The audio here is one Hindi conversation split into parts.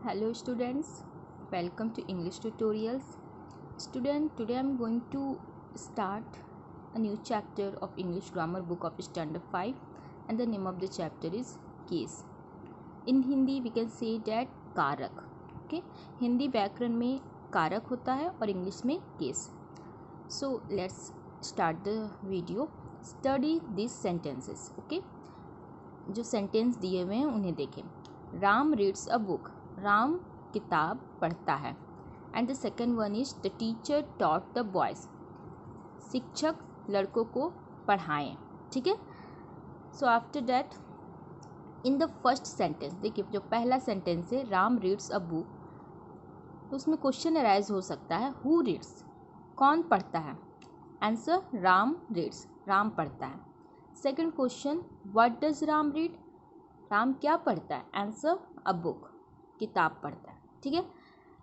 Hello students, welcome to English tutorials. Student, today I am going to start a new chapter of English grammar book of standard 5 and the name of the chapter is case. In Hindi we can say that कारक. Okay, हिंदी व्याकरण में कारक होता है और इंग्लिश में case. So let's start the video. Study these sentences. Okay, जो सेंटेंस दिए हुए हैं उन्हें देखें. Ram reads a book. Ram किताब पढ़ता है. And the second one is the teacher taught the boys. शिक्षक लड़कों को पढ़ाएं. ठीक है. So after that in the first sentence देखिए, जो पहला सेंटेंस है राम रीड्स अ बुक, तो उसमें क्वेश्चन अराइज हो सकता है हु रीड्स, कौन पढ़ता है. आंसर राम रीड्स, राम पढ़ता है. Second question what does Ram read, Ram क्या पढ़ता है. आंसर अ बुक, किताब पढ़ता है. ठीक है.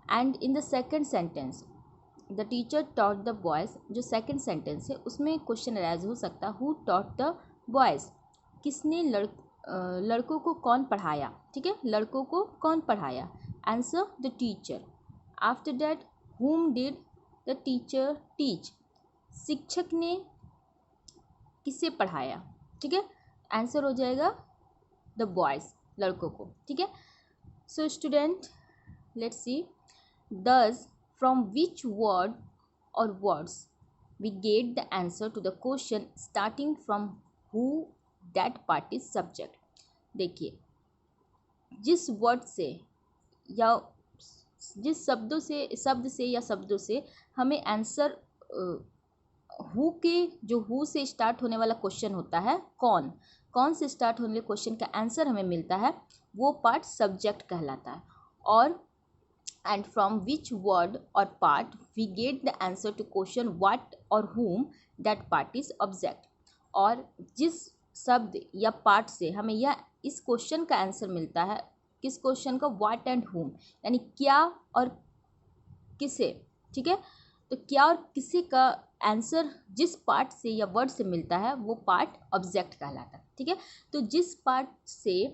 And in the second sentence the teacher taught the boys, जो सेकेंड सेंटेंस है उसमें क्वेश्चन अराइज हो सकता है हु टॉट द बॉयज़, किसने लड़कों को कौन पढ़ाया. ठीक है, लड़कों को कौन पढ़ाया. Answer the teacher. After that whom did the teacher teach, शिक्षक ने किसे पढ़ाया. ठीक है, आंसर हो जाएगा द बॉयज़, लड़कों को. ठीक है. So student let's see. Thus from which word or words we get the answer to the question starting from who, that part is subject. देखिए, जिस वर्ड से या जिस शब्द से या शब्दों से हमें आंसर हु के, जो हु से स्टार्ट होने वाला क्वेश्चन होता है, कौन से स्टार्ट होने वाले क्वेश्चन का आंसर हमें मिलता है, वो पार्ट सब्जेक्ट कहलाता है. और and from which word or part we get the answer to question what or whom, that part is object. और जिस शब्द या पार्ट से हमें यह इस क्वेश्चन का आंसर मिलता है, किस क्वेश्चन का, what and whom, यानी क्या और किसे. ठीक है, तो क्या और किसे का आंसर जिस पार्ट से या वर्ड से मिलता है वो पार्ट ऑब्जेक्ट कहलाता है. ठीक है, तो जिस पार्ट से,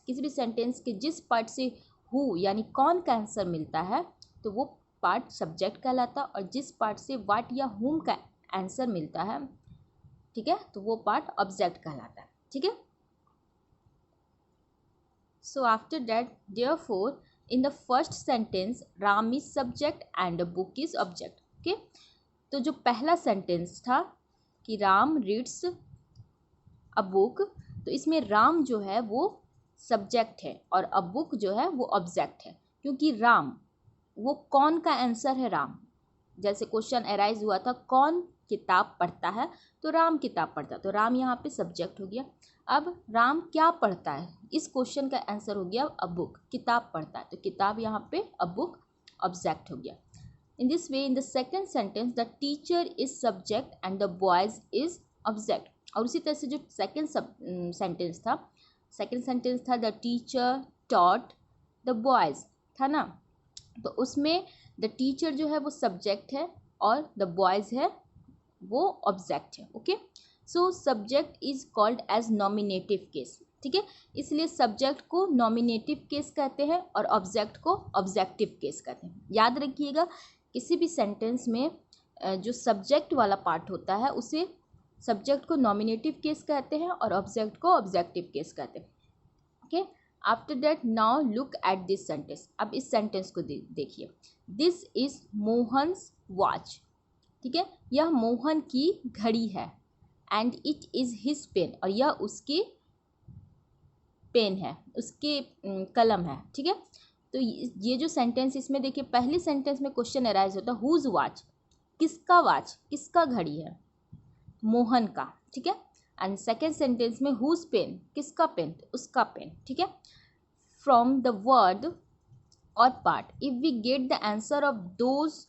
किसी भी सेंटेंस के जिस पार्ट से हु यानी कौन का आंसर मिलता है तो वो पार्ट सब्जेक्ट कहलाता है, और जिस पार्ट से वाट या हुम का आंसर मिलता है, ठीक है, तो वो पार्ट ऑब्जेक्ट कहलाता है. ठीक है. So after that therefore in the first sentence Ram is subject and the book is object. Okay, तो जो पहला सेंटेंस था कि राम रीड्स अ बुक, तो इसमें राम जो है वो सब्जेक्ट है और अ बुक जो है वो ऑब्जेक्ट है, क्योंकि राम वो कौन का आंसर है. राम, जैसे क्वेश्चन अराइज हुआ था कौन किताब पढ़ता है, तो राम किताब पढ़ता है, तो राम यहाँ पे सब्जेक्ट हो गया. अब राम क्या पढ़ता है, इस क्वेश्चन का आंसर हो गया अ बुक, किताब पढ़ता है, तो किताब यहाँ पे अ बुक ऑब्जेक्ट हो गया. In this way in the second sentence the teacher is subject and the boys is object. और उसी तरह से जो सेकेंड सेंटेंस था the teacher taught the boys था ना, तो उसमें द टीचर जो है वो सब्जेक्ट है और द बॉयज़ है वो ऑब्जेक्ट है. Okay, so subject is called as nominative case. ठीक है, इसलिए सब्जेक्ट को नॉमिनेटिव केस कहते हैं और ऑब्जेक्ट को ऑब्जेक्टिव केस कहते हैं. याद रखिएगा, किसी भी सेंटेंस में जो सब्जेक्ट वाला पार्ट होता है उसे सब्जेक्ट को नॉमिनेटिव केस कहते हैं और ऑब्जेक्ट को ऑब्जेक्टिव केस कहते हैं. Okay, after that now look at this sentence. अब इस सेंटेंस को देखिए. This is Mohan's watch. ठीक है, यह मोहन की घड़ी है. And it is his pen, और यह उसकी पेन है, उसके कलम है. ठीक है, तो ये जो सेंटेंस, इसमें देखिए पहले सेंटेंस में क्वेश्चन अराइज होता है हुज वॉच, किसका वॉच, किसका घड़ी है, मोहन का. ठीक है, एंड सेकेंड सेंटेंस में हुज पेन, किसका पेन, उसका पेन. ठीक है, फ्रॉम द वर्ड और part if we get the answer of those,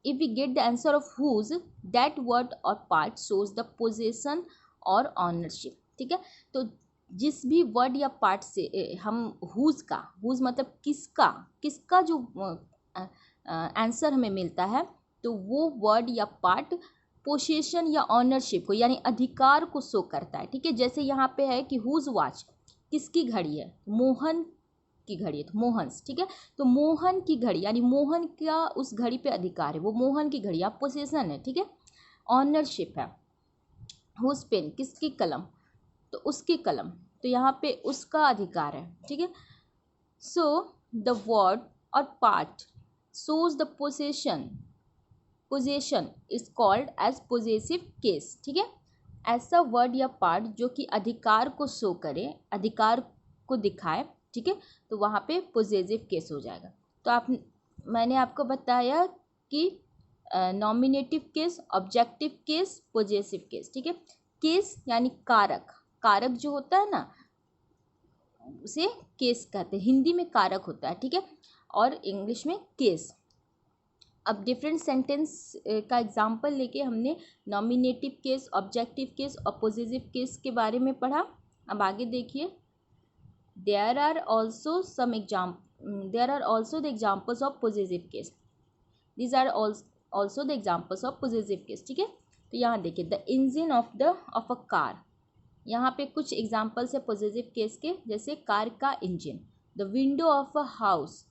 if we get the answer of whose, that word और पार्ट शोज द पोजेशन और ऑनरशिप. ठीक है, तो जिस भी वर्ड या पार्ट से हम हुज का, हुज मतलब किसका जो आंसर हमें मिलता है, तो वो वर्ड या पार्ट पोसेशन या ऑनरशिप को यानी अधिकार को शो करता है. ठीक है, जैसे यहाँ पे है कि हुज वॉच, किसकी घड़ी है, मोहन की घड़ी है, तो मोहन्स, ठीक है। तो मोहन की घड़ी यानी मोहन का उस घड़ी पे अधिकार है, वो मोहन की घड़ी, आप पोसेशन है, ठीक है। ऑनरशिप है, हुज पेन, किसकी कलम, तो उसकी कलम, तो यहाँ पे उसका अधिकार है, ठीक है। सो द वर्ड और part shows the possession is called as possessive case, ठीक है। ऐसा वर्ड या पार्ट जो कि अधिकार को शो करे, अधिकार को दिखाए, ठीक है, तो वहाँ पे पोजेसिव केस हो जाएगा। तो मैंने आपको बताया कि nominative case, objective case, possessive case, ठीक है। केस यानी कारक, कारक जो होता है ना उसे केस कहते हैं, हिंदी में कारक होता है, ठीक है, और इंग्लिश में केस। अब डिफरेंट सेंटेंस का एग्जांपल लेके हमने नॉमिनेटिव केस, ऑब्जेक्टिव केस और पोजेसिव केस के बारे में पढ़ा। अब आगे देखिए, there are also the examples of possessive case, these are also the examples of possessive case, ठीक है। तो यहाँ देखिए, the engine of a car, यहाँ पे कुछ एग्जाम्पल्स है पॉजिटिव केस के, जैसे कार का engine. The window of a house,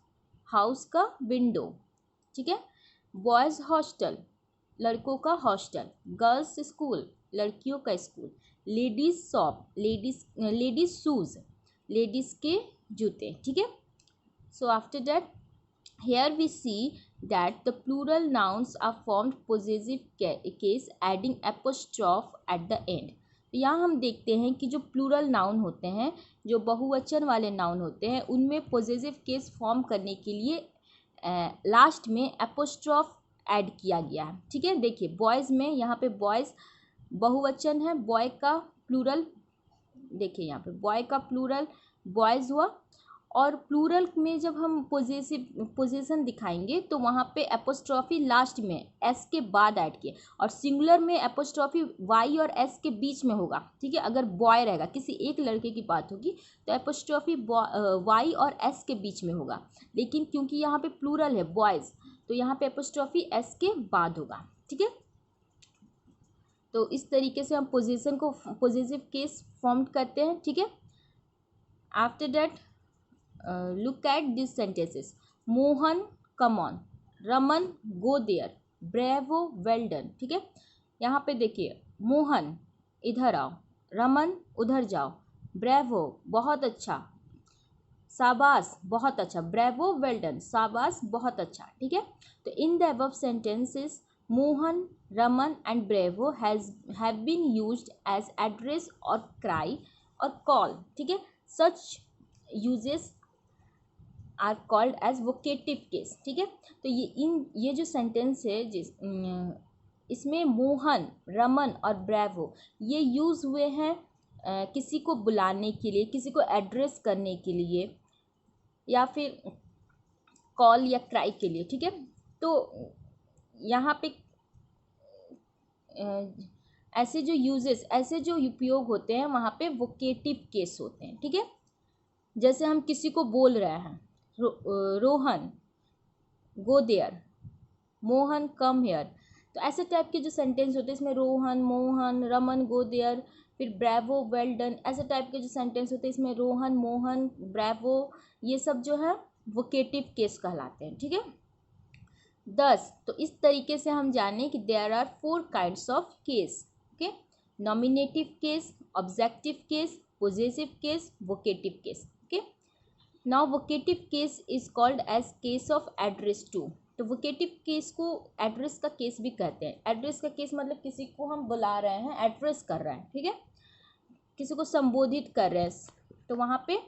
house का विंडो, ठीक है। बॉयज़ हॉस्टल, लड़कों का हॉस्टल। गर्ल्स स्कूल, लड़कियों का school. Ladies shop, ladies shoes, ladies के जूते, ठीक है। So after that here we see that the plural nouns are formed possessive case adding apostrophe at the end। तो यहाँ हम देखते हैं कि जो प्लूरल नाउन होते हैं, जो बहुवचन वाले नाउन होते हैं, उनमें पोजेसिव केस फॉर्म करने के लिए लास्ट में एपोस्ट्रॉफ ऐड किया गया है, ठीक है। देखिए बॉयज़ में, यहाँ पे बॉयज़ बहुवचन है, बॉय का प्लूरल, देखिए यहाँ पे बॉय का प्लूरल बॉयज़ हुआ, और प्लूरल में जब हम पोजेशन दिखाएंगे तो वहाँ पे एपोस्ट्रॉफी लास्ट में एस के बाद ऐड किए, और सिंगुलर में एपोस्ट्रॉफी वाई और एस के बीच में होगा, ठीक है। अगर बॉय रहेगा, किसी एक लड़के की बात होगी, तो एपोस्ट्रॉफी वाई और एस के बीच में होगा, लेकिन क्योंकि यहाँ पे प्लूरल है बॉयज़, तो यहाँ पे एपोस्ट्रॉफी एस के बाद होगा, ठीक है। तो इस तरीके से हम पोजीशन को पोजेसिव केस फॉर्म करते हैं, ठीक है। After that look at these sentences, Mohan come on, Raman go there, bravo well done, ठीक है। यहाँ पे देखिए, मोहन इधर आओ, रमन उधर जाओ, ब्रेवो बहुत अच्छा, शाबाश बहुत अच्छा, ब्रेवो वेल डन, शाबाश बहुत अच्छा, ठीक है। तो in the above sentences Mohan, Raman and Bravo have been used as address और क्राई और कॉल, ठीक है। Such uses are called as vocative case, ठीक है। तो ये जो सेंटेंस है इसमें मोहन, रमन और ब्रेवो ये यूज़ हुए हैं किसी को बुलाने के लिए, किसी को एड्रेस करने के लिए, या फिर कॉल या क्राई के लिए, ठीक है। तो यहाँ पे ऐसे जो यूजेस, ऐसे जो उपयोग होते हैं वहाँ पे वोकेटिव केस होते हैं, ठीक है। जैसे हम किसी को बोल रहे हैं, Rohan go there, Mohan come here, तो ऐसे टाइप के जो सेंटेंस होते हैं इसमें रोहन, मोहन, रमन गो देयर, फिर ब्रेवो वेल डन, ऐसे टाइप के जो सेंटेंस होते हैं इसमें रोहन, मोहन, ब्रेवो, ये सब जो है वोकेटिव केस कहलाते हैं, ठीक है। 10, तो इस तरीके से हम जाने कि there are 4 kinds of case, okay. Nominative case, objective case, possessive case, vocative case, okay. Now vocative case is called as case of address too. तो वोकेटिव केस को एड्रेस का केस भी कहते हैं। एड्रेस का केस मतलब किसी को हम बुला रहे हैं, एड्रेस कर रहे हैं, ठीक है, किसी को संबोधित कर रहे हैं, तो वहाँ पे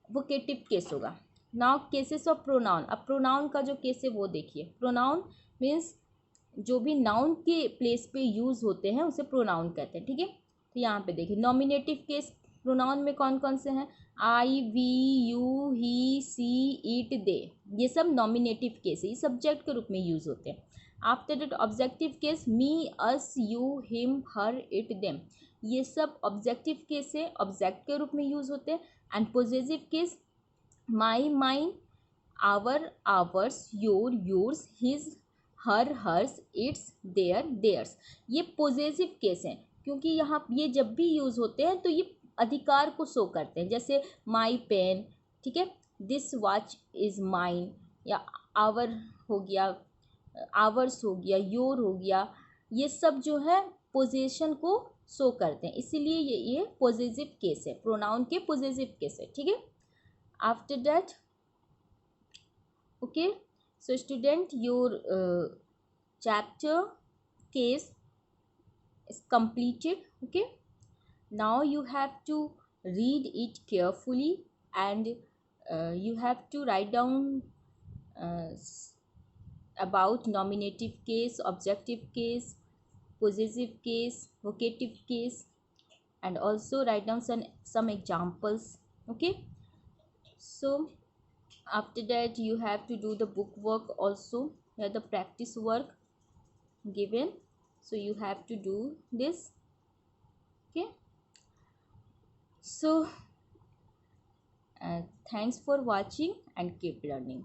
वोकेटिव केस होगा। Now cases of pronoun. अब प्रोनाउन का जो केस है वो देखिए। प्रोनाउन मीन्स जो भी नाउन के प्लेस पे यूज़ होते हैं उसे प्रोनाउन कहते हैं, ठीक है। तो यहाँ पे देखिए नॉमिनेटिव केस प्रोनाउन में कौन कौन से हैं, I, we, you, he, she, it, they, ये सब नॉमिनेटिव केस है, ये सब्जेक्ट के रूप में यूज़ होते हैं। After that objective case me, us, you, him, her, it, them, ये सब ऑब्जेक्टिव केस है, ऑब्जेक्ट के रूप में यूज़ होते हैं। And possessive case my, mine, our, ours, your, yours, his, her, hers, its, their, theirs, ये पोजेसिव केस हैं, क्योंकि यहाँ ये जब भी यूज़ होते हैं तो ये अधिकार को शो करते हैं। जैसे माई पेन, ठीक है, दिस वॉच इज़ माइन, या आवर हो गया, आवर्स हो गया, योर हो गया, ये सब जो है पोजेशन को शो करते हैं, इसीलिए ये पोजेसिव केस है, प्रोनाउन के पोजेसिव केस है, ठीक है। After that okay, so student, your chapter case is completed. Okay, now you have to read it carefully, and you have to write down uh, about nominative case, objective case, possessive case, vocative case, and also write down some examples. Okay, so after that you have to do the book work also, the practice work given, so you have to do this. Okay, so thanks for watching and keep learning.